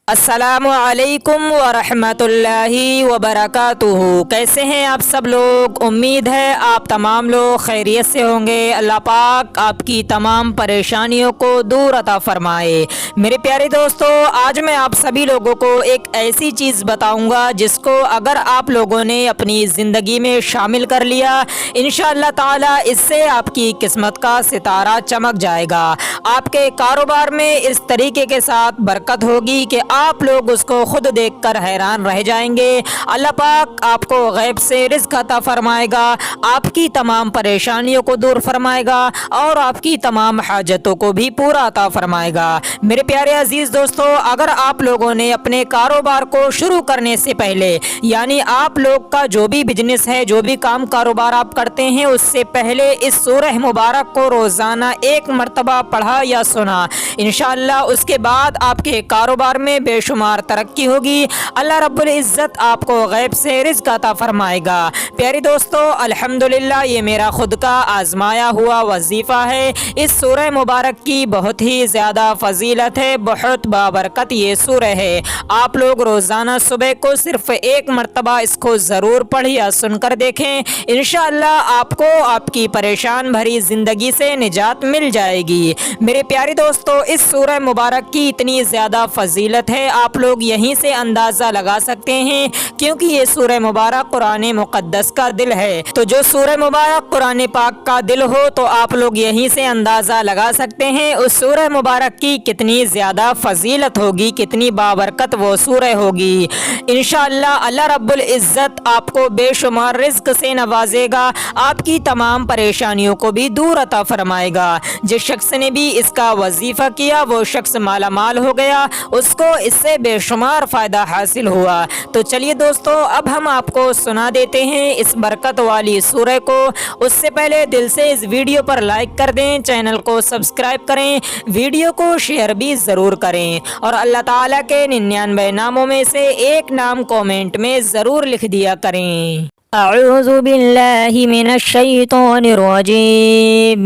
السلام علیکم ورحمۃ اللہ وبرکاتہ۔ کیسے ہیں آپ سب لوگ؟ امید ہے آپ تمام لوگ خیریت سے ہوں گے۔ اللہ پاک آپ کی تمام پریشانیوں کو دور عطا فرمائے۔ میرے پیارے دوستو، آج میں آپ سبھی لوگوں کو ایک ایسی چیز بتاؤں گا جس کو اگر آپ لوگوں نے اپنی زندگی میں شامل کر لیا، انشاءاللہ تعالی اس سے آپ کی قسمت کا ستارہ چمک جائے گا۔ آپ کے کاروبار میں اس طریقے کے ساتھ برکت ہوگی کہ آپ لوگ اس کو خود دیکھ کر حیران رہ جائیں گے۔ اللہ پاک آپ کو غیب سے رزق عطا فرمائے گا، آپ کی تمام پریشانیوں کو دور فرمائے گا اور آپ کی تمام حاجتوں کو بھی پورا عطا فرمائے گا۔ میرے پیارے عزیز دوستو، اگر آپ لوگوں نے اپنے کاروبار کو شروع کرنے سے پہلے، یعنی آپ لوگ کا جو بھی بزنس ہے، جو بھی کام کاروبار آپ کرتے ہیں، اس سے پہلے اس سورہ مبارک کو روزانہ ایک مرتبہ پڑھا یا سنا، انشاءاللہ اس کے بعد آپ کے کاروبار میں بے شمار ترقی ہوگی۔ اللہ رب العزت آپ کو غیب سے رزق عطا فرمائے گا۔ پیارے دوستو، الحمدللہ یہ میرا خود کا آزمایا ہوا وظیفہ ہے۔ اس سورہ مبارک کی بہت ہی زیادہ فضیلت ہے، بہت بابرکت یہ سورہ ہے۔ آپ لوگ روزانہ صبح کو صرف ایک مرتبہ اس کو ضرور پڑھ یا سن کر دیکھیں، انشاءاللہ آپ کو آپ کی پریشان بھری زندگی سے نجات مل جائے گی۔ میرے پیارے دوستو، اس سورہ مبارک کی اتنی زیادہ فضیلت ہے، آپ لوگ یہیں سے اندازہ لگا سکتے ہیں، کیونکہ یہ سورہ مبارک قرآن مقدس کا دل ہے۔ تو جو سورہ مبارک قرآن پاک کا دل ہو تو آپ لوگ یہیں سے اندازہ لگا سکتے ہیں اس سورہ مبارک کی کتنی زیادہ فضیلت ہوگی، کتنی بابرکت وہ سورہ ہوگی۔ انشاءاللہ اللہ رب العزت آپ کو بے شمار رزق سے نوازے گا، آپ کی تمام پریشانیوں کو بھی دور عطا فرمائے گا۔ جس شخص نے بھی اس کا وظیفہ کیا وہ شخص مالا مال ہو گیا، اس کو اس سے بے شمار فائدہ حاصل ہوا۔ تو چلیے دوستو، اب ہم آپ کو سنا دیتے ہیں اس برکت والی سورہ کو۔ اس سے پہلے دل سے اس ویڈیو پر لائک کر دیں، چینل کو سبسکرائب کریں، ویڈیو کو شیئر بھی ضرور کریں، اور اللہ تعالیٰ کے 99 ناموں میں سے ایک نام کومنٹ میں ضرور لکھ دیا کریں۔ اعوذ باللہ من الشیطان الرجیم،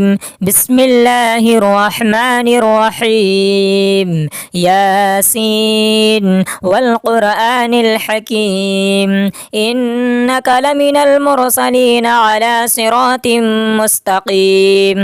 بسم اللہ الرحمن الرحیم، یاسین والقرآن الحکیم، انک لمن المرسلین علی صراط مستقیم،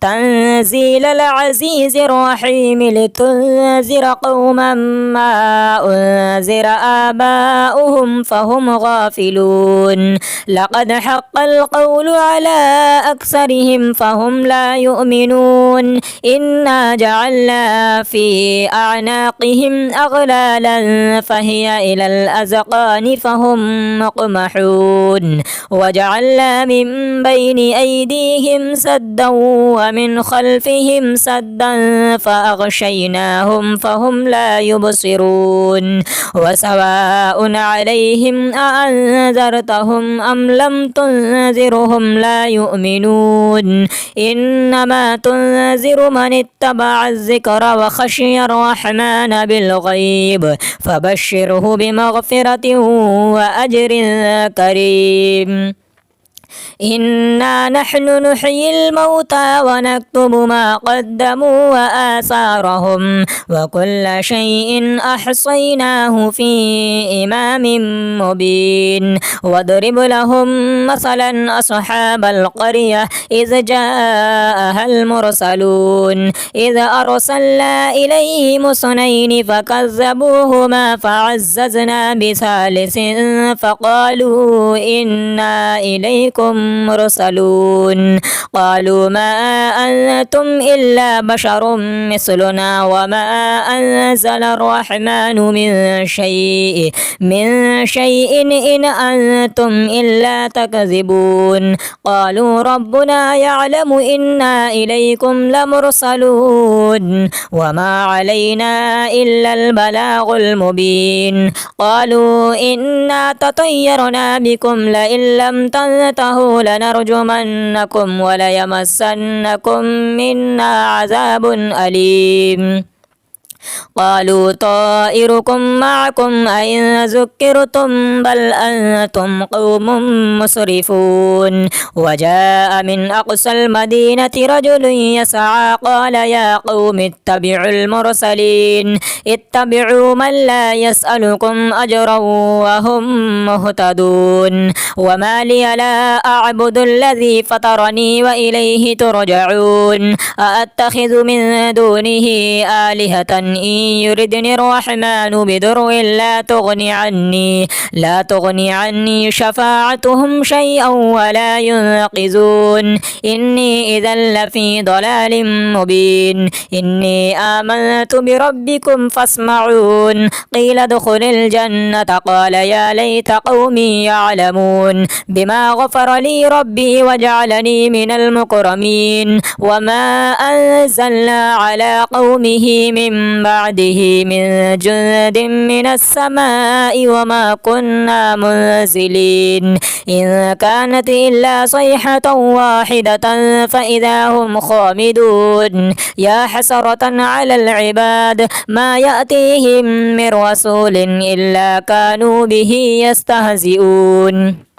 تنزیل العزیز الرحیم، لتنذر قوما ما انذر آباؤهم فهم غافلون، لقد حق القول على أكثرهم فهم لا يؤمنون، إنا جعلنا في أعناقهم أغلالا فهي إلى الأذقان فهم مقمحون، وجعلنا من بين أيديهم سدا ومن خلفهم سدا فأغشيناهم فهم لا يبصرون، وسواء عليهم أأنذرتهم أم لم تنذرهم لا يؤمنون، إنما تنذر من اتبع الذكر وخشي الرحمن بالغيب فبشره بمغفرة وأجر كريم، إنا نحن نحيي الموتى ونكتب ما قدموا وآثارهم وكل شيء أحصيناه في إمام مبين، واضرب لهم مثلا أصحاب القرية إذ جاءها المرسلون، إذ أرسلنا إليهم اثنين فكذبوهما فعززنا بثالث فقالوا إنا إليكم مرسلون، قالوا ما أنتم إلا بشر مثلنا وما أنزل الرحمن من شيء إن أنتم إلا تكذبون، قالوا ربنا يعلم إنا إليكم لمرسلون وما علينا إلا البلاغ المبين، قالوا إنا تطيرنا بكم لئن لم تنتهوا لنرجمنكم وليمسنكم منا عذاب أليم، قالوا طائركم معكم أئن ذكرتم بل أنتم قوم مسرفون وجاء من أقصى المدينة رجل يسعى قال يا قوم اتبعوا المرسلين اتبعوا من لا يسألكم أجرا وهم مهتدون وما لي لا أعبد الذي فطرني وإليه ترجعون أأتخذ من دونه آلهة إن يردني الرحمن بضر لا تغني عني شفاعتهم شيئا ولا ينقذون إني إذا لفي ضلال مبين إني آمنت بربكم فاسمعون قيل ادخل الجنة قال يا ليت قومي يعلمون بما غفر لي ربي وجعلني من المكرمين وما أنزلنا على قومه من بعده من جند من السماء وما كنا منزلين إن كانت إلا صيحة واحدة فإذا هم خامدون يا حسرة على العباد ما يأتيهم من رسول إلا كانوا به يستهزئون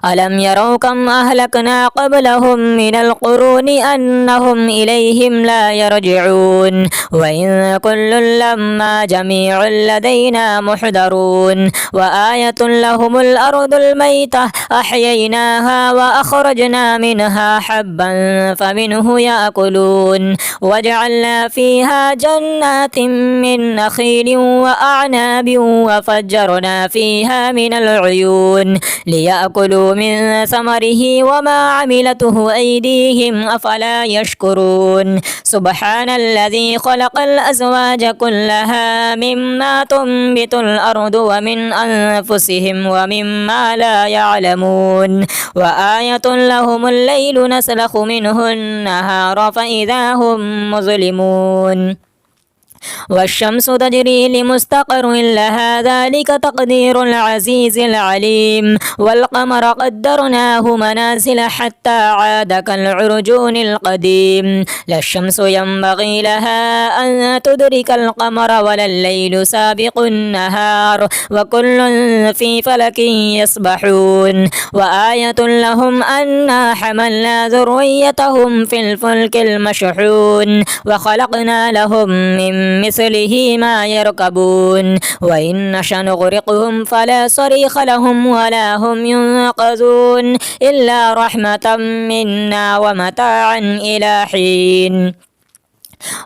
ألم يروا كم أهلكنا قبلهم من القرون أنهم إليهم لا يرجعون وإن كل لما جميع لدينا محضرون وآية لهم الأرض الميتة أحييناها وأخرجنا منها حبا فمنه يأكلون وجعلنا فيها جنات من نخيل وأعناب وفجرنا فيها من العيون ليأكلوا من ثمره وما عملته أيديهم أفلا يشكرون سبحان الذي خلق الأزواج كلها مما تنبت الأرض ومن أنفسهم ومما لا يعلمون وآية لهم الليل نسلخ منه النهار فإذا هم مظلمون والشمس تجري لمستقر لها ذلك تقدير العزيز العليم والقمر قدرناه منازل حتى عاد كالعرجون القديم لا الشمس ينبغي لها أن تدرك القمر ولا الليل سابق النهار وكل في فلك يسبحون وآية لهم أنا حملنا ذريتهم في الفلك المشحون وخلقنا لهم من مثله ما يركبون وإن نشأ نغرقهم فلا صريخ لهم ولا هم ينقذون إلا رحمة منا ومتاعا إلى حين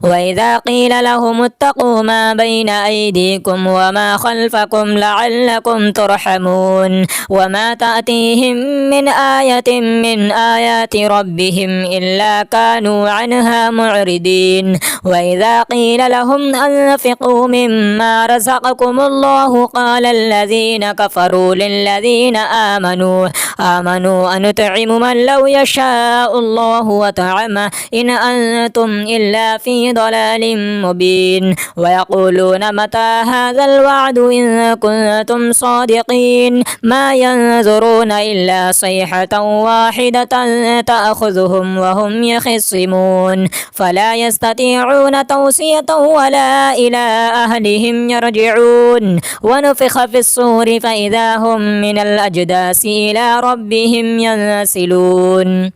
وإذا قيل لهم اتقوا ما بين أيديكم وما خلفكم لعلكم ترحمون وما تأتيهم من آية من آيات ربهم إلا كانوا عنها معرضين وإذا قيل لهم أنفقوا مما رزقكم الله قال الذين كفروا للذين آمنوا أنطعم من لو يشاء الله وطعمه إن أنتم إلا في ضلال مبين ويقولون متى هذا الوعد إن كنتم صادقين ما ينظرون إلا صيحة واحدة تأخذهم وهم يخصمون فلا يستطيعون توصية ولا إلى أهلهم يرجعون ونفخ في الصور فإذا هم من الأجداث إلى ربهم ينسلون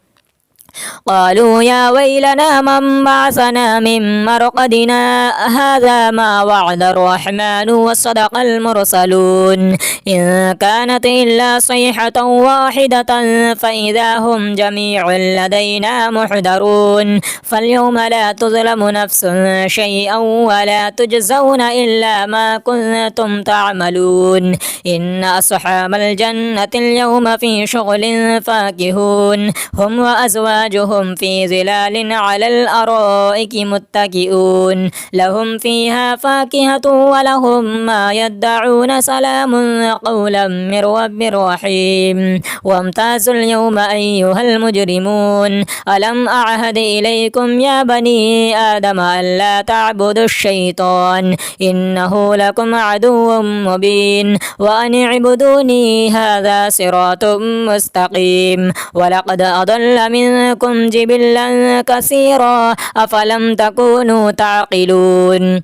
قالوا يا ويلنا من بعثنا من مرقدنا هذا ما وعد الرحمن وصدق المرسلون إن كانت إلا صيحة واحدة فإذا هم جميع لدينا محضرون فاليوم لا تظلم نفس شيئا ولا تجزون إلا ما كنتم تعملون إن أصحاب الجنة اليوم في شغل فاكهون هم وأزواجهم في ظلال على الأرائك متكئون لهم فيها فاكهة ولهم ما يدعون سلام قولا من رب رحيم وامتازوا اليوم أيها المجرمون ألم أعهد إليكم يا بني آدم ألا تعبدوا الشيطان إنه لكم عدو مبين وأن اعبدوني هذا صراط مستقيم ولقد أضل منكم جبلا كثيرا أفلم تكونوا تعقلون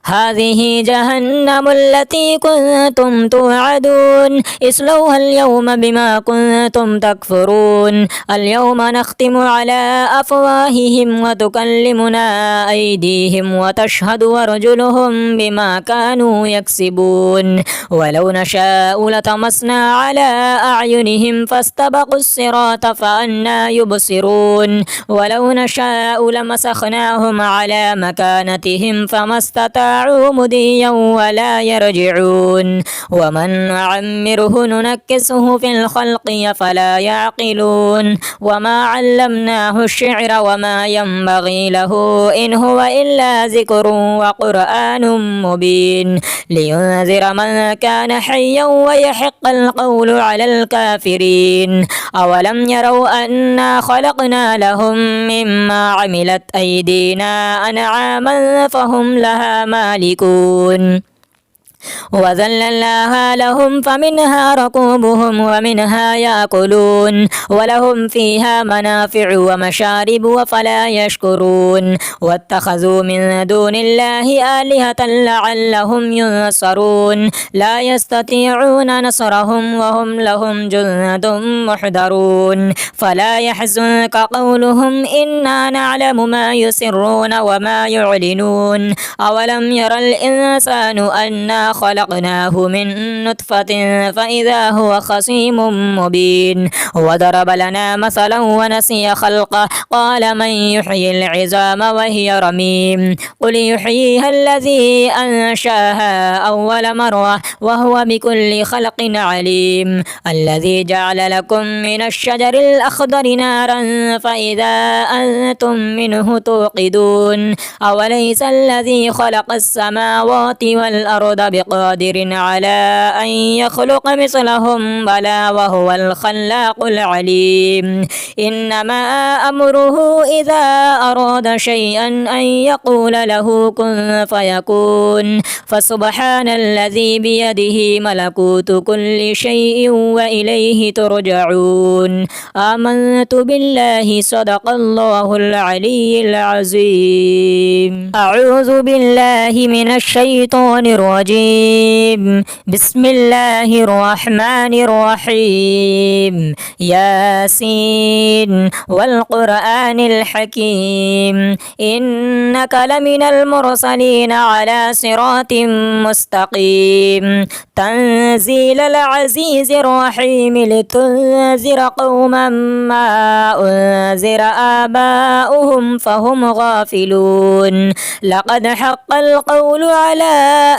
هذه جهنم التي كنتم توعدون اصلوها اليوم بما كنتم تكفرون اليوم نختم على أفواههم وتكلمنا أيديهم وتشهد أرجلهم بما كانوا يكسبون ولو نشاء لطمسنا على أعينهم فاستبقوا الصراط فأنى يبصرون ولو نشاء لمسخناهم على مكانتهم فما استطاعوا مضيا ولا يرجعون ومن نعمره ننكسه في الخلق فلا يعقلون وما علمناه الشعر وما ينبغي له إن هو إلا ذكر وقرآن مبين لينذر من كان حيا ويحق القول على الكافرين أولم يروا أنا خلقنا لهم مما عملت أيدينا أنعاما فهم لها مالكون وذللناها لهم فمنها ركوبهم ومنها يأكلون ولهم فيها منافع ومشارب وفلا يشكرون واتخذوا من دون الله آلهة لعلهم ينصرون لا يستطيعون نصرهم وهم لهم جند محضرون فلا يحزنك قولهم إنا نعلم ما يسرون وما يعلنون أولم ير الإنسان أنا خلقناه من نطفة فإذا هو خصيم مبين وضرب لنا مثلا ونسي خلقه قال من يحيي العظام وهي رميم قل يحييها الذي أنشاها أول مرة وهو بكل خلق عليم الذي جعل لكم من الشجر الأخضر نارا فإذا أنتم منه توقدون أوليس الذي خلق السماوات والأرض بقادر على أن يخلق مثلهم بلى وهو الخلاق العليم إنما أمره إذا أراد شيئا أن يقول له كن فيكون فسبحان الذي بيده ملكوت كل شيء وإليه ترجعون آمنت بالله صدق الله العلي العظيم أعوذ بالله من الشيطان الرجيم بسم الله الرحمن الرحيم ياسين والقرآن الحكيم إنك لمن المرسلين على صراط مستقيم تنزيل العزيز الرحيم لتنذر قوما ما أنذر آباؤهم فهم غافلون لقد حق القول على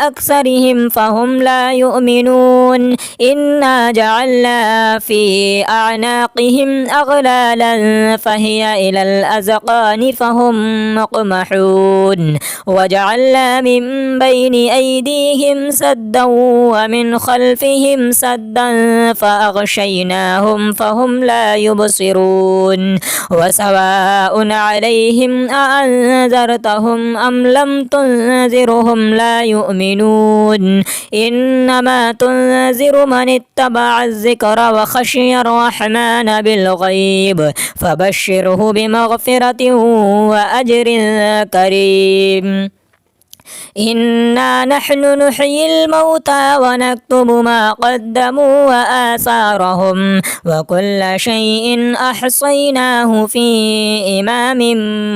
أكثرهم فهم لا يؤمنون إنا جعلنا في أعناقهم أغلالا فهي إلى الأذقان فهم مقمحون وجعلنا من بين أيديهم سدا ومن خلفهم سدا فأغشيناهم فهم لا يبصرون وسواء عليهم أأنذرتهم أم لم تنذرهم لا يؤمنون إنما تنذر من اتبع الذكر وخشي الرحمن بالغيب فبشره بمغفرة وأجر كريم إنا نحن نحيي الموتى ونكتب ما قدموا وآثارهم وكل شيء أحصيناه في إمام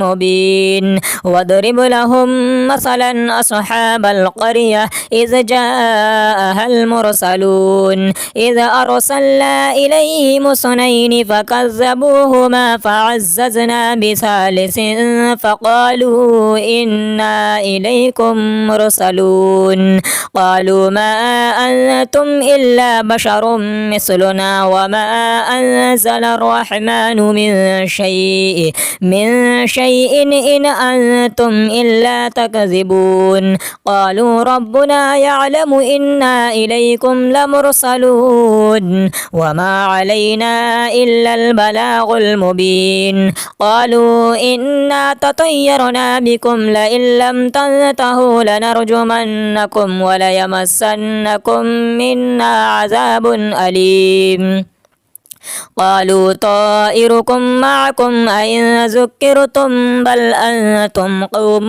مبين واضرب لهم مثلا أصحاب القرية إذ جاءها المرسلون إذ أرسلنا إليهم اثنين فكذبوهما فعززنا بثالث فقالوا إنا إليكم مرسلون قالوا ما أنتم إلا بشر مثلنا وما أنزل الرحمن من شيء إن أنتم إلا تكذبون قالوا ربنا يعلم إنا إليكم لمرسلون وما علينا إلا البلاغ المبين قالوا إنا تطيرنا بكم لئن لم تنتهوا لنرجمنكم وليمسنكم منا عذاب أليم قالوا طائركم معكم أئن ذكرتم بل أنتم قوم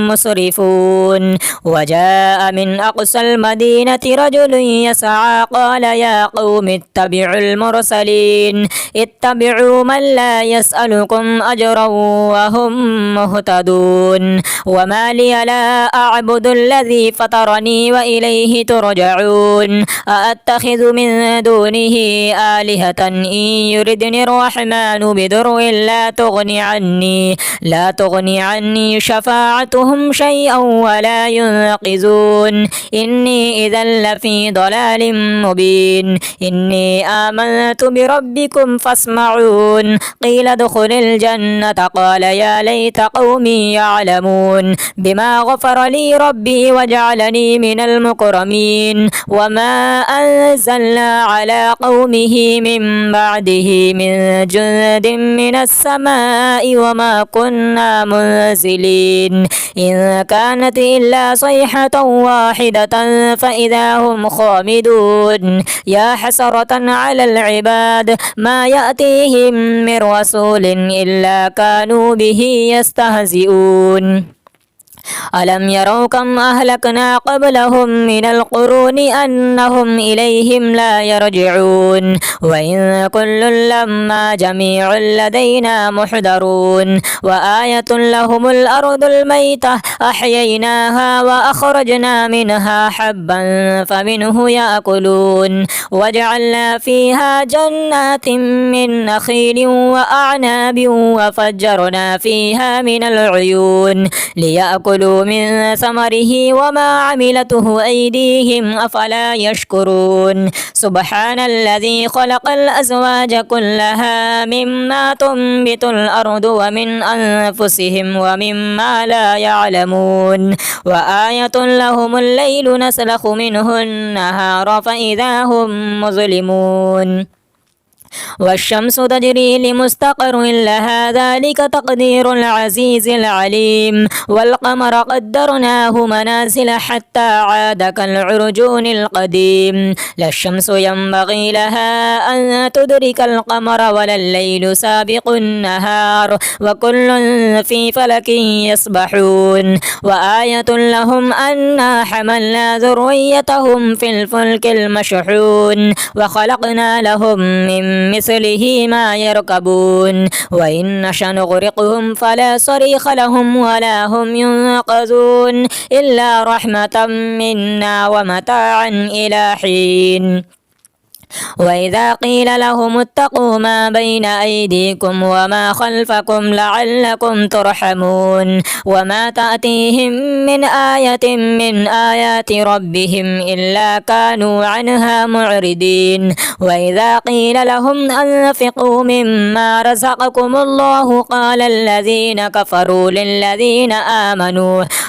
مسرفون. وجاء من أقصى المدينة رجل يسعى قال يا قوم اتبعوا المرسلين اتبعوا من لا يسألكم أجرا وهم مهتدون. وما لي لا أعبد الذي فطرني وإليه ترجعون. أأتخذ من دونه آلهة إن يردني الرحمن بضر لا تغني عني شفاعتهم شيئا ولا ينقذون. إني إذا لفي ضلال مبين. إني آمنت بربكم فاسمعون. قيل ادخل الجنة قال يا ليت قومي يعلمون بما غفر لي ربي وجعلني من المكرمين. وما أنزلنا على قومه من بعده من جند من السماء وما كنا منزلين. إن كانت إلا صيحة واحدة فإذا هم خامدون. يا حسرة على العباد ما يأتيهم من رسول إلا كانوا به يستهزئون. ألم يروا كم أهلكنا قبلهم من القرون أنهم إليهم لا يرجعون. وإن كل لما جميع لدينا محضرون. وآية لهم الأرض الميتة أحييناها وأخرجنا منها حبا فمنه يأكلون. وجعلنا فيها جنات من نخيل وأعناب وفجرنا فيها من العيون ليأكلوا من ثمره وما عملته أيديهم أفلا يشكرون. سبحان الذي خلق الأزواج كلها مما تنبت الأرض ومن أنفسهم ومما لا يعلمون. وآية لهم الليل نسلخ منه النهار فإذا هم مظلمون. والشمس تجري لمستقر لها ذلك تقدير العزيز العليم. والقمر قدرناه منازل حتى عاد كالعرجون القديم. لا الشمس ينبغي لها أن تدرك القمر ولا الليل سابق النهار وكل في فلك يسبحون. وآية لهم أنا حملنا ذريتهم في الفلك المشحون وخلقنا لهم من مثله ما يركبون. وإن نشأ نغرقهم فلا صريخ لهم ولا هم ينقذون إلا رحمة منا ومتاعا إلى حين. وإذا قيل لهم اتقوا ما بين أيديكم وما خلفكم لعلكم ترحمون. وما تأتيهم من آية من آيات ربهم إلا كانوا عنها معرضين. وإذا قيل لهم أنفقوا مما رزقكم الله قال الذين كفروا للذين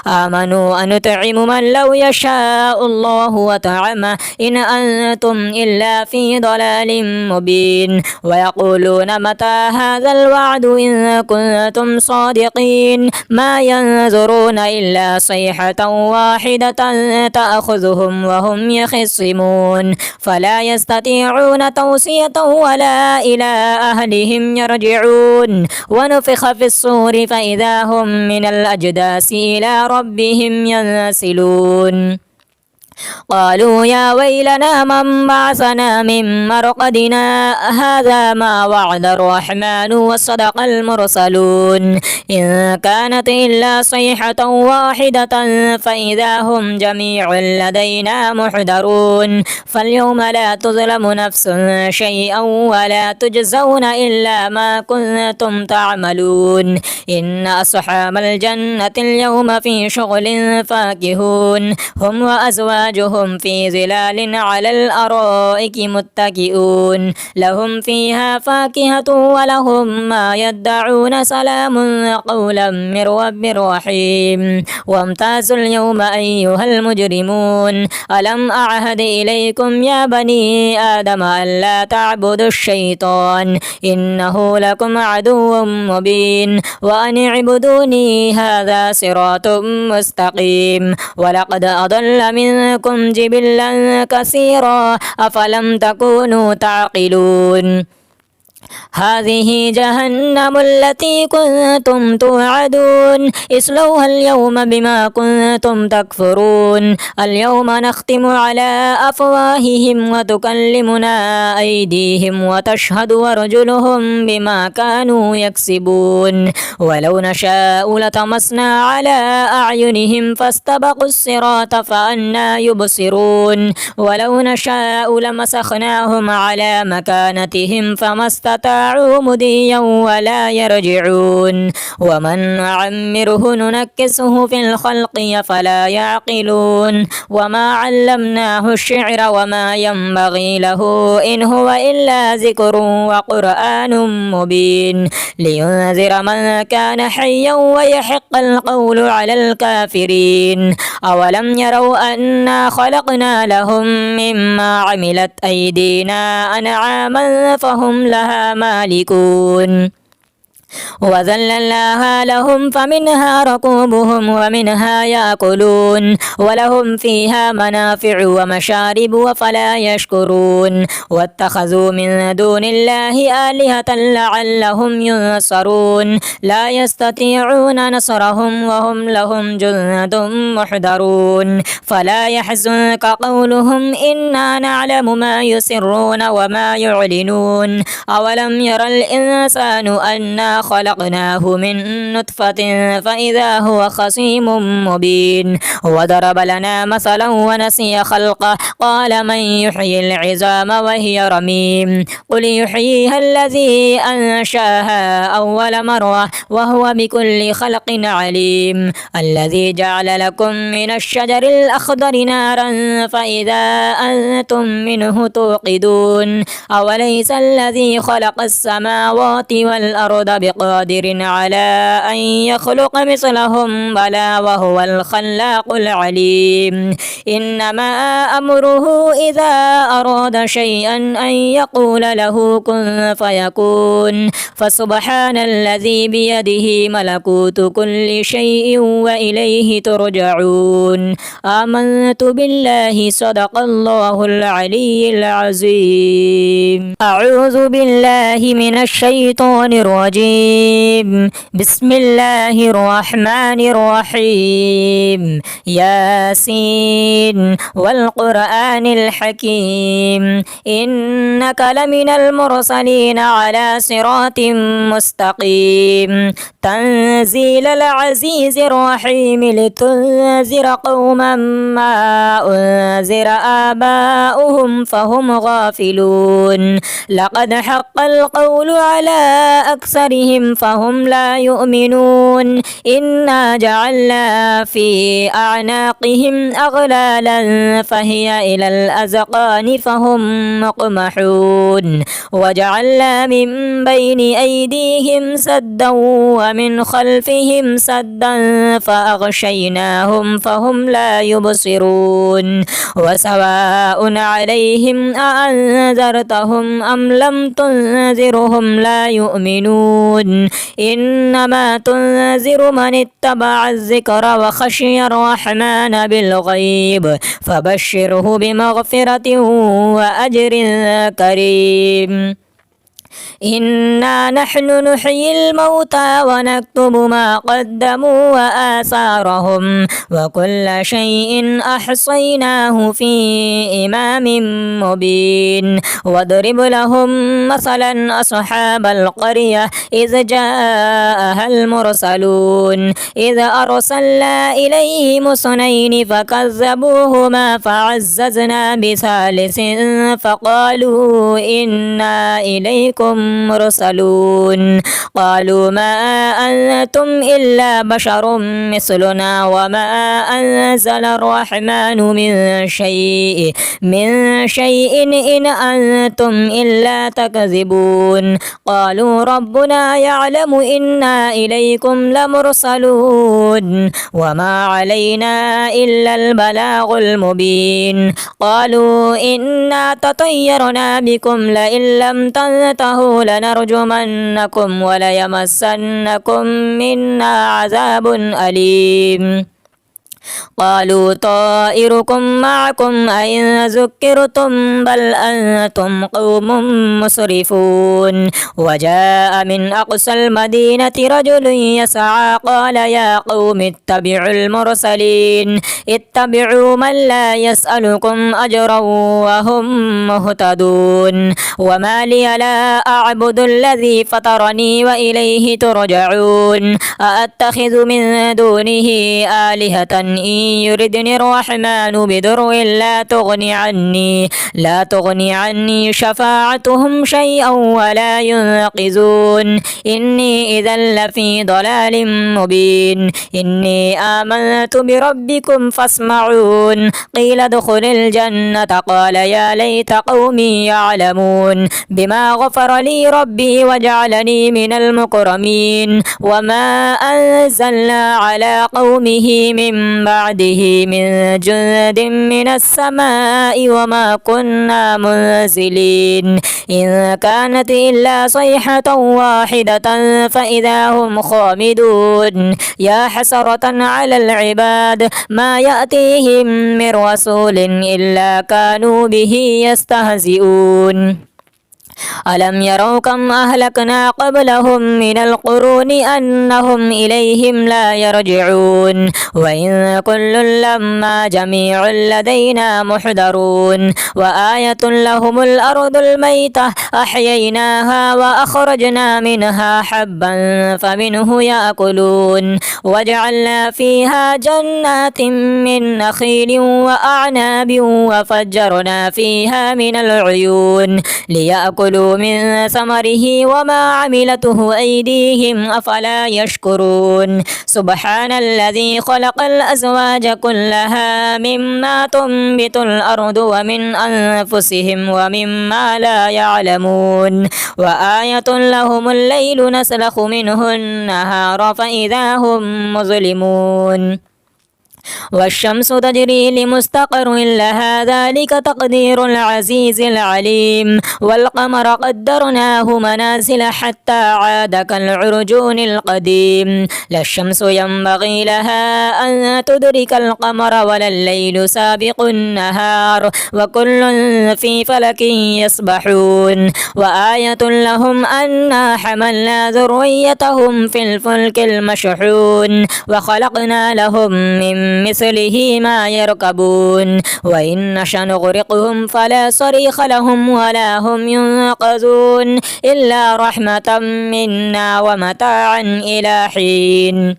آمنوا أنطعم من لو يشاء الله وطعمه إن أنتم إلا في ضلال مبين. ويقولون متى هذا الوعد إن كنتم صادقين. ما ينظرون إلا صيحة واحدة تأخذهم وهم يخصمون فلا يستطيعون توصية ولا إلى أهلهم يرجعون. ونفخ في الصور فإذا هم من الأجداث إلى ربهم ينسلون. قالوا يا ويلنا من بعثنا من مرقدنا هذا ما وعد الرحمن وصدق المرسلون. إن كانت إلا صيحة واحدة فإذا هم جميع لدينا محضرون. فاليوم لا تظلم نفس شيئا ولا تجزون إلا ما كنتم تعملون. إن أصحاب الجنة اليوم في شغل فاكهون هم وأزواجهم في ظلال على الأرائك متكئون. لهم فيها فاكهة ولهم ما يدعون سلام قولا من رب رحيم. وامتازوا اليوم أيها المجرمون ألم أعهد إليكم يا بني آدم ألا تعبدوا الشيطان إنه لكم عدو مبين وأن اعبدوني هذا صراط مستقيم. ولقد أضل منكم جبلا كثيرا أفلم تكونوا تعقلون. هذه جهنم التي كنتم توعدون اصلوها اليوم بما كنتم تكفرون اليوم نختم على أفواههم وتكلمنا أيديهم وتشهد أرجلهم بما كانوا يكسبون ولو نشاء لطمسنا على أعينهم فاستبقوا الصراط فأنى يبصرون ولو نشاء لمسخناهم على مكانتهم فما استطاعوا مضيا ولا يرجعون ومن نعمره ننكسه في الخلق فلا يعقلون وما علمناه الشعر وما ينبغي له إن هو إلا ذكر وقرآن مبين لينذر من كان حيا ويحق القول على الكافرين أولم يروا أنا خلقنا لهم مما عملت أيدينا أنعاما فهم لها مالكون وذللناها لهم فمنها ركوبهم ومنها يأكلون ولهم فيها منافع ومشارب وفلا يشكرون واتخذوا من دون الله آلهة لعلهم ينصرون لا يستطيعون نصرهم وهم لهم جند محضرون فلا يحزنك قولهم إنا نعلم ما يسرون وما يعلنون أولم ير الإنسان أنا خلقناه من نطفة فإذا هو خصيم مبين وضرب لنا مثلا ونسي خلقه قال من يحيي العظام وهي رميم قل يحييها الذي أنشاها أول مرة وهو بكل خلق عليم الذي جعل لكم من الشجر الأخضر نارا فإذا أنتم منه توقدون أوليس الذي خلق السماوات والأرض بقادر على أن يخلق مثلهم بلى وهو الخلاق العليم إنما أمره إذا أراد شيئا أن يقول له كن فيكون فسبحان الذي بيده ملكوت كل شيء وإليه ترجعون آمنت بالله صدق الله العلي العظيم أعوذ بالله من الشيطان الرجيم بسم الله الرحمن الرحيم ياسين والقرآن الحكيم إنك لمن المرسلين على صراط مستقيم تنزيل العزيز الرحيم لتنذر قوما ما أنذر آباؤهم فهم غافلون لقد حق القول على أكثرهم فهم لا يؤمنون إنا جعلنا في أعناقهم أغلالا فهي إلى الأذقان فهم مقمحون وجعلنا من بين أيديهم سدا ومن خلفهم سدا فأغشيناهم فهم لا يبصرون وسواء عليهم أأنذرتهم أم لم تنذرهم لا يؤمنون إنما تنذر من اتبع الذكر وخشي الرحمن بالغيب فبشره بمغفرة وأجر كريم إنا نحن نحيي الموتى ونكتب ما قدموا وآثارهم وكل شيء أحصيناه في إمام مبين واضرب لهم مثلا أصحاب القرية إذ جاءها المرسلون إذ أرسلنا إليهم اثنين فكذبوهما فعززنا بثالث فقالوا إنا إليكم مرسلون قالوا ما أنتم إلا بشر مثلنا وما أنزل الرحمن من شيء إن أنتم إلا تكذبون قالوا ربنا يعلم إنا إليكم لمرسلون وما علينا إلا البلاغ المبين قالوا إنا تطيرنا بكم لئن لم تنتهوا لنرجمنكم وليمسنكم منا عذاب أليم قالوا طائركم معكم أئن ذكرتم بل أنتم قوم مسرفون. وجاء من أقصى المدينة رجل يسعى قال يا قوم اتبعوا المرسلين اتبعوا من لا يسألكم أجرا وهم مهتدون. وما لي لا أعبد الذي فطرني وإليه ترجعون. أأتخذ من دونه آلهة إن يردني الرحمن بضر لا تغني عني شفاعتهم شيئا ولا ينقذون. إني إذا لفي ضلال مبين. إني آمنت بربكم فاسمعون. قيل ادخل الجنة قال يا ليت قومي يعلمون بما غفر لي ربي وجعلني من المكرمين. وما أنزلنا على قومه من بعده من جند من السماء وما كنا منزلين. إن كانت إلا صيحة واحدة فإذا هم خامدون. يا حسرة على العباد ما يأتيهم من رسول إلا كانوا به يستهزئون. ألم يروا كم أهلكنا قبلهم من القرون أنهم إليهم لا يرجعون. وإن كل لما جميع لدينا محضرون. وآية لهم الأرض الميتة أحييناها وأخرجنا منها حبا فمنه يأكلون. وجعلنا فيها جنات من نخيل وأعناب وفجرنا فيها من العيون ليأكلوا من ثمره وما عملته أيديهم أفلا يشكرون. سبحان الذي خلق الأزواج كلها مما تنبت الأرض ومن أنفسهم ومما لا يعلمون. وآية لهم الليل نسلخ منه النهار فإذا هم مظلمون. والشمس تجري لمستقر لها ذلك تقدير العزيز العليم. والقمر قدرناه منازل حتى عاد كالعرجون القديم. لا الشمس ينبغي لها أن تدرك القمر ولا الليل سابق النهار وكل في فلك يسبحون. وآية لهم أنا حملنا ذريتهم في الفلك المشحون وخلقنا لهم من مثله ما يركبون. وإن نشأ نغرقهم فلا صريخ لهم ولا هم ينقذون إلا رحمة منا ومتاعا إلى حين.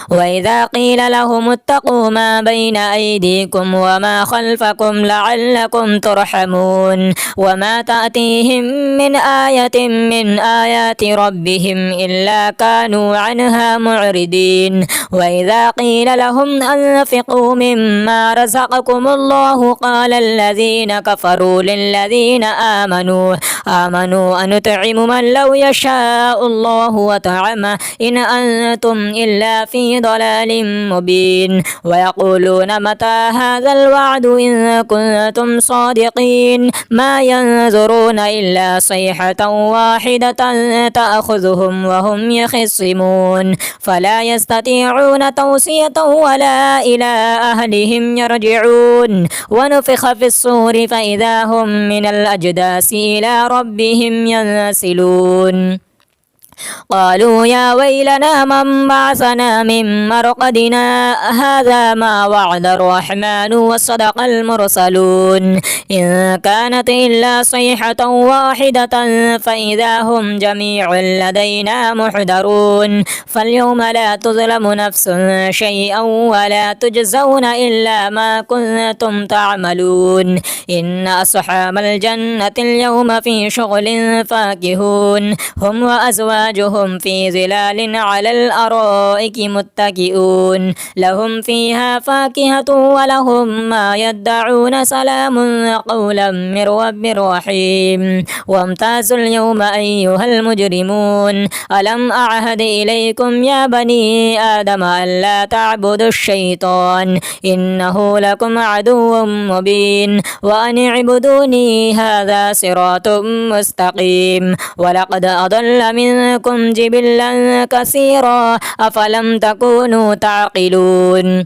وإذا قيل لهم اتقوا ما بين أيديكم وما خلفكم لعلكم ترحمون. وما تأتيهم من آية من آيات ربهم إلا كانوا عنها معرضين. وإذا قيل لهم أنفقوا مما رزقكم الله قال الذين كفروا للذين آمنوا أنطعم من لو يشاء الله وطعمه إن أنتم إلا في ضلال مبين. ويقولون متى هذا الوعد إن كنتم صادقين. ما ينظرون إلا صيحة واحدة تأخذهم وهم يخصمون فلا يستطيعون توصية ولا إلى أهلهم يرجعون. ونفخ في الصور فإذا هم من الأجداث إلى ربهم ينسلون. قالوا يا ويلنا من بعثنا من مرقدنا هذا ما وعد الرحمن وصدق المرسلون. إن كانت إلا صيحة واحدة فإذا هم جميع لدينا محضرون. فاليوم لا تظلم نفس شيئا ولا تجزون إلا ما كنتم تعملون. إن أصحاب الجنة اليوم في شغل فاكهون هم وأزواجهم في ظلال على الأرائك متكئون. لهم فيها فاكهة ولهم ما يدعون سلام قولا من رب رحيم. وامتازوا اليوم أيها المجرمون ألم أعهد إليكم يا بني آدم ألا تعبدوا الشيطان إنه لكم عدو مبين وأن اعبدوني هذا صراط مستقيم. ولقد أضل منكم جبلا كثيرا أفلم تكونوا تعقلون.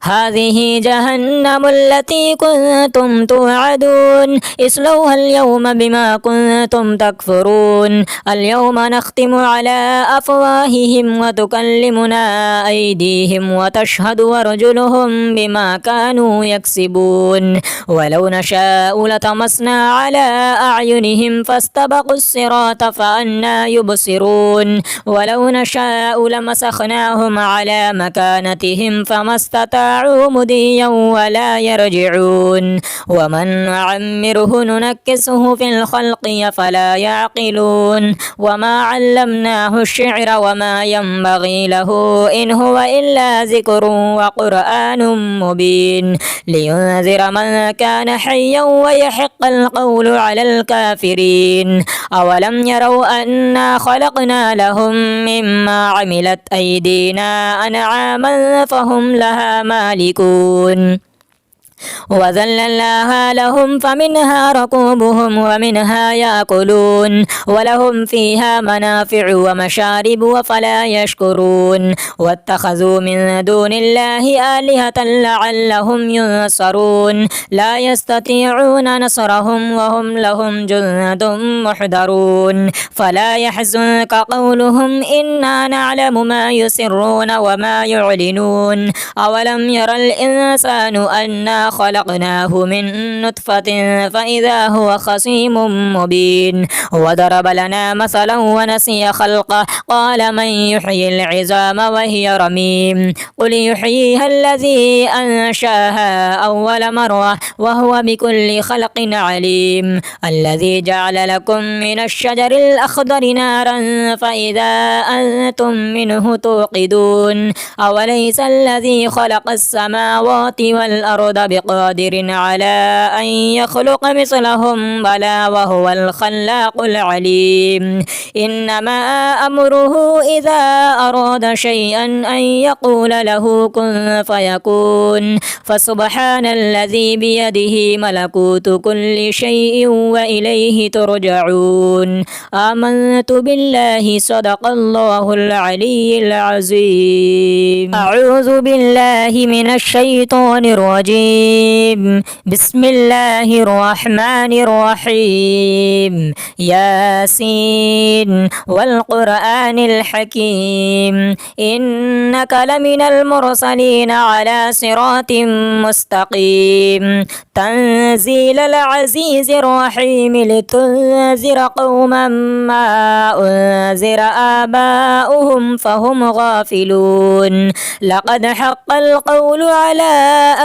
هذه جهنم التي كنتم توعدون اصلوها اليوم بما كنتم تكفرون اليوم نختم على أفواههم وتكلمنا أيديهم وتشهد أرجلهم بما كانوا يكسبون ولو نشاء لطمسنا على أعينهم فاستبقوا الصراط فأنى يبصرون ولو نشاء لمسخناهم على مكانتهم فما استطاعوا مضيا ولا يرجعون ومن نعمره ننكسه في الخلق أفلا يعقلون وما علمناه الشعر وما ينبغي له إن هو إلا ذكر وقرآن مبين لينذر من كان حيا ويحق القول على الكافرين أولم يروا أنا خلقنا لهم مما عملت أيدينا أنعاما فهم لها مالكون وذللناها لهم فمنها ركوبهم ومنها يأكلون ولهم فيها منافع ومشارب وفلا يشكرون واتخذوا من دون الله آلهة لعلهم ينصرون لا يستطيعون نصرهم وهم لهم جند محضرون فلا يحزنك قولهم إنا نعلم ما يسرون وما يعلنون أولم ير الإنسان أنا خلقناه من نطفة فإذا هو خصيم مبين وضرب لنا مثلا ونسي خلقه قال من يحيي العظام وهي رميم قل يحييها الذي أنشاها أول مرة وهو بكل خلق عليم الذي جعل لكم من الشجر الأخضر نارا فإذا أنتم منه توقدون أوليس الذي خلق السماوات والأرض بقادر على أن يخلق مثلهم بلى وهو الخلاق العليم إنما أمره إذا أراد شيئا أن يقول له كن فيكون فسبحان الذي بيده ملكوت كل شيء وإليه ترجعون آمنت بالله صدق الله العلي العظيم أعوذ بالله من الشيطان الرجيم بسم الله الرحمن الرحيم ياسين والقرآن الحكيم إنك لمن المرسلين على صراط مستقيم تنزيل العزيز الرحيم لتنذر قوما ما أنذر آباؤهم فهم غافلون لقد حق القول على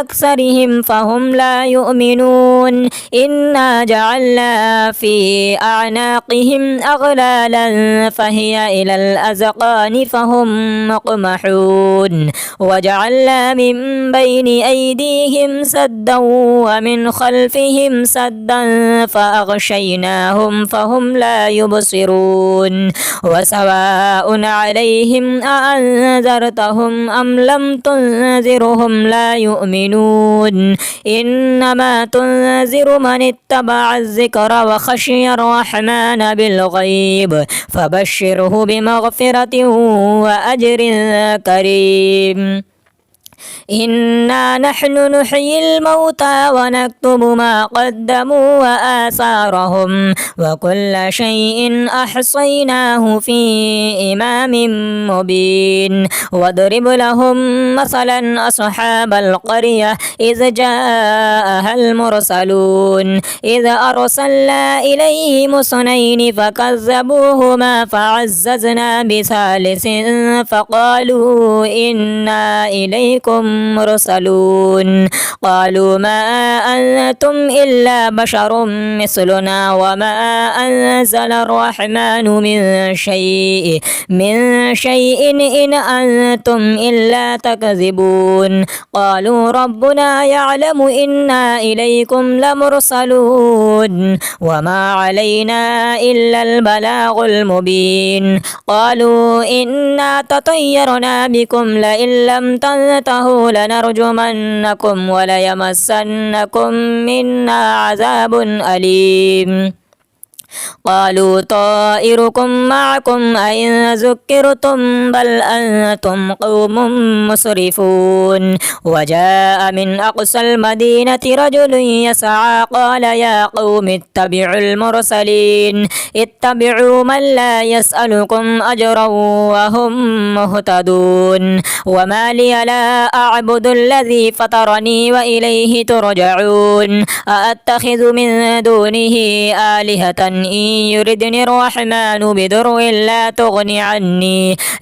أكثرهم فهم لا يؤمنون إنا جعلنا في أعناقهم أغلالا فهي إلى الأذقان فهم مقمحون وجعلنا من بين أيديهم سدا ومن خلفهم سدا فأغشيناهم فهم لا يبصرون وسواء عليهم أأنذرتهم أم لم تنذرهم لا يؤمنون إنما تنذر من اتبع الذكر وخشي الرحمن بالغيب فبشره بمغفرة وأجر كريم إنا نحن نحيي الموتى ونكتب ما قدموا وآثارهم وكل شيء أحصيناه في إمام مبين واضرب لهم مثلا أصحاب القرية إذ جاءها المرسلون إذ أرسلنا إليهم اثنين فكذبوهما فعززنا بثالث فقالوا إنا إليكم مرسلون قالوا ما أنتم إلا بشر مثلنا وما أنزل الرحمن من شيء إن أنتم إلا تكذبون قالوا ربنا يعلم إنا إليكم لمرسلون وما علينا إلا البلاغ المبين قالوا إنا تطيرنا بكم لئن لم تنتهوا لنرجمنكم وليمسنكم منا عذاب أليم قالوا طائركم معكم أئن ذكرتم بل أنتم قوم مسرفون وجاء من أقصى المدينة رجل يسعى قال يا قوم اتبعوا المرسلين اتبعوا من لا يسألكم أجرا وهم مهتدون وما لي لا أعبد الذي فطرني وإليه ترجعون أأتخذ من دونه آلهة إن يردني الرحمن بضر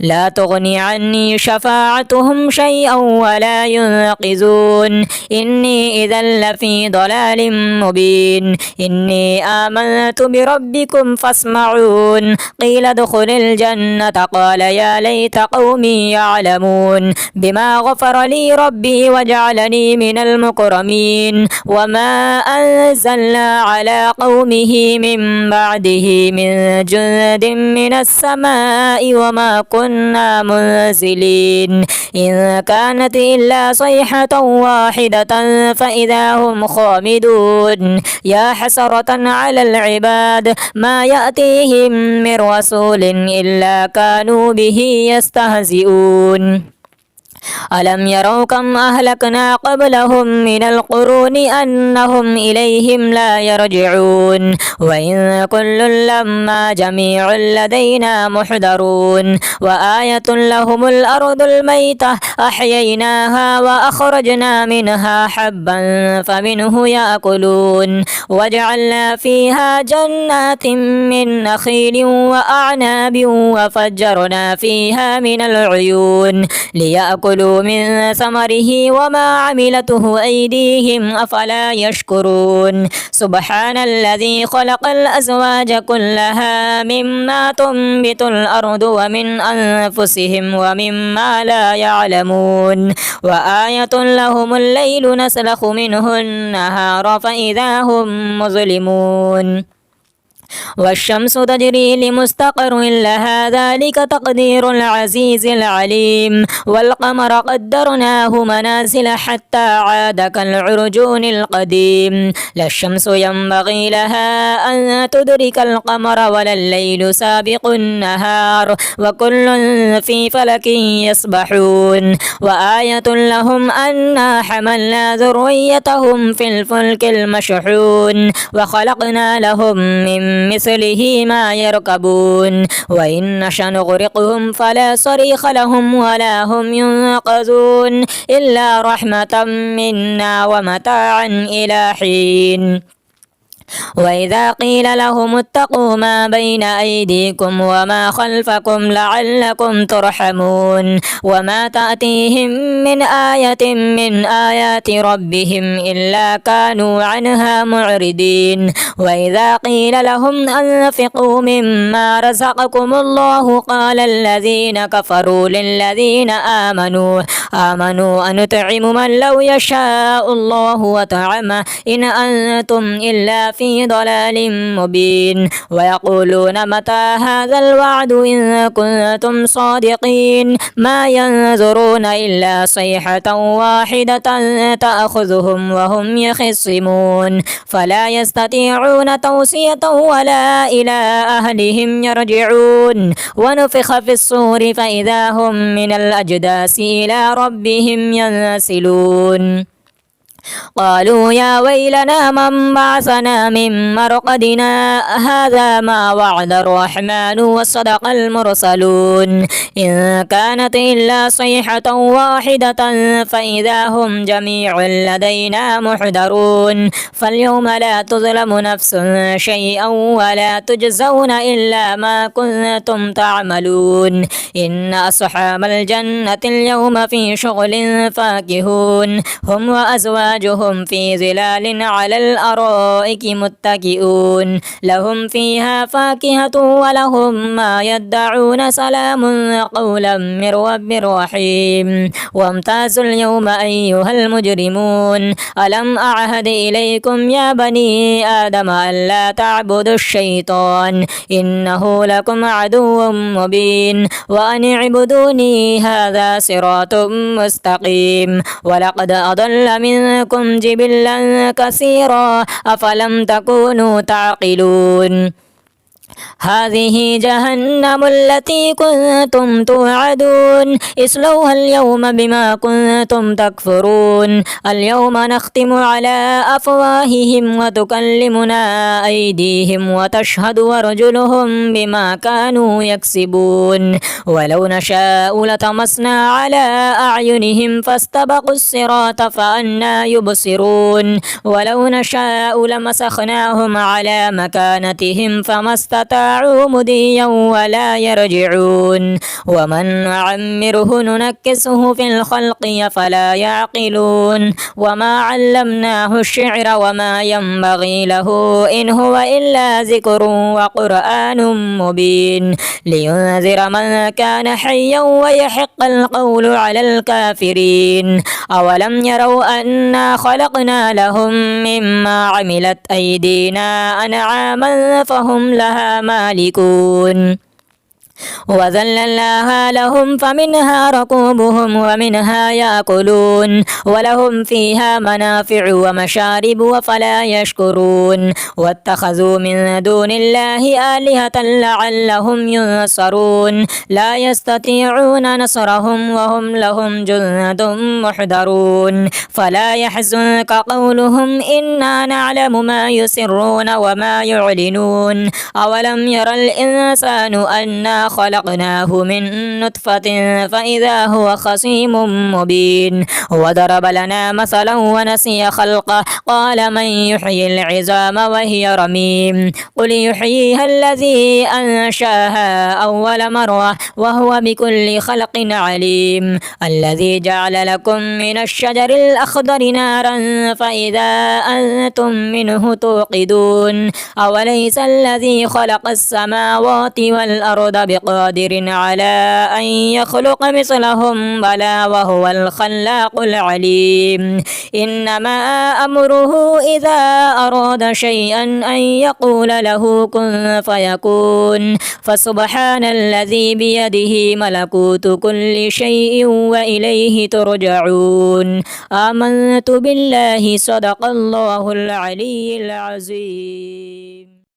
لا تغني عني شفاعتهم شيئا ولا ينقذون إني إذا لفي ضلال مبين إني آمنت بربكم فاسمعون قيل ادخل الجنة قال يا ليت قومي يعلمون بما غفر لي ربي وجعلني من المكرمين وما أنزلنا على قومه من بعده من جند من السماء وما كنا منزلين إن كانت إلا صيحة واحدة فإذا هم خامدون يا حسرة على العباد ما يأتيهم من رسول إلا كانوا به يستهزئون ألم يروا كم أهلكنا قبلهم من القرون أنهم إليهم لا يرجعون وإن كل لما جميع لدينا محضرون وآية لهم الأرض الميتة أحييناها وأخرجنا منها حبا فمنه يأكلون وجعلنا فيها جنات من نخيل وأعناب وفجرنا فيها من العيون ليأكلوا من ثمره وما عملته أيديهم أفلا يشكرون سبحان الذي خلق الأزواج كلها مما تنبت الأرض ومن أنفسهم ومما لا يعلمون وآية لهم الليل نسلخ منه النهار فإذا هم مظلمون والشمس تجري لمستقر لها ذلك تقدير العزيز العليم والقمر قدرناه منازل حتى عاد كالعرجون القديم لا الشمس ينبغي لها أن تدرك القمر ولا الليل سابق النهار وكل في فلك يسبحون وآية لهم أنا حملنا ذريتهم في الفلك المشحون وخلقنا لهم من مثله ما يركبون وإن نشأ نغرقهم فلا صريخ لهم ولا هم ينقذون إلا رحمة منا ومتاعا إلى حين وإذا قيل لهم اتقوا ما بين أيديكم وما خلفكم لعلكم ترحمون وما تأتيهم من آية من آيات ربهم إلا كانوا عنها معرضين وإذا قيل لهم أنفقوا مما رزقكم الله قال الذين كفروا للذين آمنوا أنطعم من لو يشاء الله وطعمه إن أنتم إلا في ضلال مبين ويقولون متى هذا الوعد إن كنتم صادقين ما ينظرون إلا صيحة واحدة تأخذهم وهم يخصمون فلا يستطيعون توصية ولا إلى أهلهم يرجعون ونفخ في الصور فإذا هم من الأجداث إلى ربهم ينسلون قالوا يا ويلنا من بعثنا من مرقدنا هذا ما وعد الرحمن وصدق المرسلون إن كانت إلا صيحة واحدة فإذا هم جميع لدينا محضرون فاليوم لا تظلم نفس شيئا ولا تجزون إلا ما كنتم تعملون إن أصحاب الجنة اليوم في شغل فاكهون هم وأزواجهم في ظلال على الأرائك متكئون لهم فيها فاكهة ولهم ما يدعون سلام قولا من رب رحيم وامتازوا اليوم أيها المجرمون ألم أعهد إليكم يا بني آدم ألا تعبدوا الشيطان إنه لكم عدو مبين وأن اعبدوني هذا صراط مستقيم ولقد أضل منكم جبلا كثيرا أفلم تكونوا تعقلون هذه جهنم التي كنتم توعدون اصلوها اليوم بما كنتم تكفرون اليوم نختم على أفواههم وتكلمنا أيديهم وتشهد أرجلهم بما كانوا يكسبون ولو نشاء لطمسنا على أعينهم فاستبقوا الصراط فأنى يبصرون ولو نشاء لمسخناهم على مكانتهم فما استطاعوا مضيا ولا يرجعون ومن نعمره ننكسه في الخلق فلا يعقلون وما علمناه الشعر وما ينبغي له إن هو إلا ذكر وقرآن مبين لينذر من كان حيا ويحق القول على الكافرين أولم يروا أنا خلقنا لهم مما عملت أيدينا أنعاما فهم لها مالكون وذللناها لهم فمنها ركوبهم ومنها يأكلون ولهم فيها منافع ومشارب وفلا يشكرون واتخذوا من دون الله آلهة لعلهم ينصرون لا يستطيعون نصرهم وهم لهم جند محضرون فلا يحزنك قولهم إنا نعلم ما يسرون وما يعلنون أولم ير الإنسان أنا خلقناه من نطفة فإذا هو خصيم مبين وضرب لنا مثلا ونسي خلقه قال من يحيي العظام وهي رميم قل يحييها الذي أنشاها أول مرة وهو بكل خلق عليم الذي جعل لكم من الشجر الأخضر نارا فإذا أنتم منه توقدون أوليس الذي خلق السماوات والأرض بقادر على أن يخلق مثلهم بلى وهو الخلاق العليم إنما أمره إذا أراد شيئا أن يقول له كن فيكون فسبحان الذي بيده ملكوت كل شيء وإليه ترجعون آمنت بالله صدق الله العلي العظيم.